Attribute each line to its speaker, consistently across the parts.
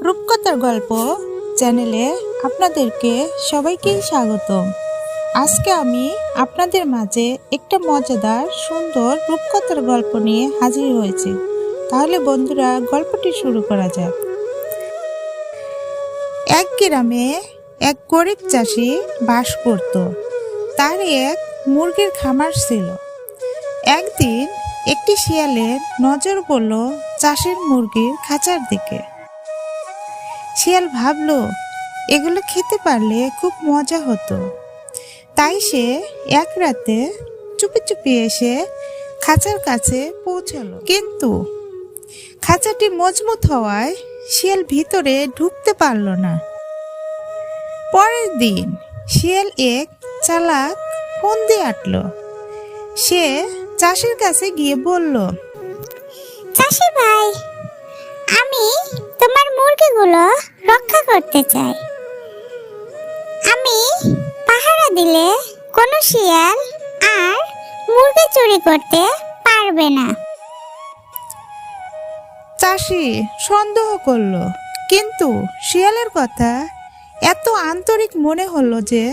Speaker 1: রূপকথার গল্প চ্যানেলে আপনাদেরকে সবাইকে স্বাগতম। আজকে আমি আপনাদের মাঝে একটা মজাদার সুন্দর রূপকথার গল্প নিয়ে হাজির হয়েছি। তাহলে বন্ধুরা, গল্পটি শুরু করা যাক। এক গ্রামে এক গরিব চাষি বাস করত। তার এক মুরগির খামার ছিল। একদিন একটি শিয়ালের নজর পড়ল চাষের মুরগির খাঁচার দিকে। শিয়াল ভাবল, এগুলো খেতে পারলে খুব মজা হতো। তাই সে এক রাতে চুপি চুপি এসে খাঁচার কাছে পৌঁছালো। কিন্তু খাঁচাটি মজবুত হওয়ায় শিয়াল ভিতরে ঢুকতে পারল না। পরের দিন শিয়াল এক চালাক ফন্দি আঁটল। সে চাষির কাছে গিয়ে বলল,
Speaker 2: চাষি ভাই, আমি তোমার মুরগিগুলো রক্ষা করতে চাই। আমি পাহারা দিলে কোনো শিয়াল আর মুরগি চুরি করতে পারবে না।
Speaker 1: চাষি সন্দেহ করল, কিন্তু শিয়ালের কথা এত আন্তরিক মনে হলো যে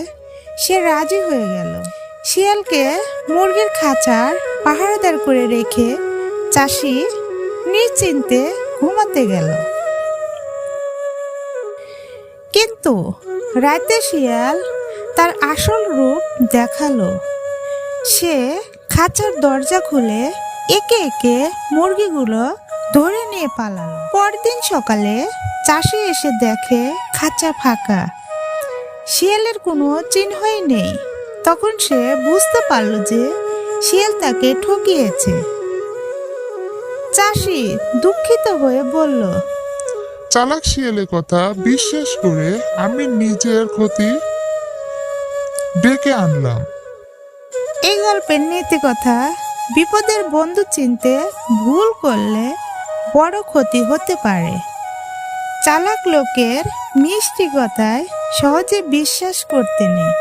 Speaker 1: সে রাজি হয়ে গেল। শিয়ালকে মুরগির খাঁচার পাহারাদার করে রেখে চাষি নিশ্চিন্তে ঘুমাতে গেল। কিন্তু রাতে শিয়াল তার আসল রূপ দেখালো। সে খাঁচার দরজা খুলে একে একে মুরগিগুলো ধরে নিয়ে পালালো। পরদিন সকালে চাষি এসে দেখে খাঁচা ফাঁকা, শিয়ালের কোনো চিহ্নই নেই। তখন সে বুঝতে পারল যে শিয়াল তাকে ঠকিয়েছে। চাষি দুঃখিত হয়ে বলল,
Speaker 3: চালাক শিয়ালের কথা বিশ্বাস করে আমি নিজের ক্ষতি ডেকে আনলাম।
Speaker 1: এই গল্পের নীতি কথা, বিপদের বন্ধু চিনতে ভুল করলে বড় ক্ষতি হতে পারে। চালাক লোকের মিষ্টি কথায় সহজে বিশ্বাস করতে নেই।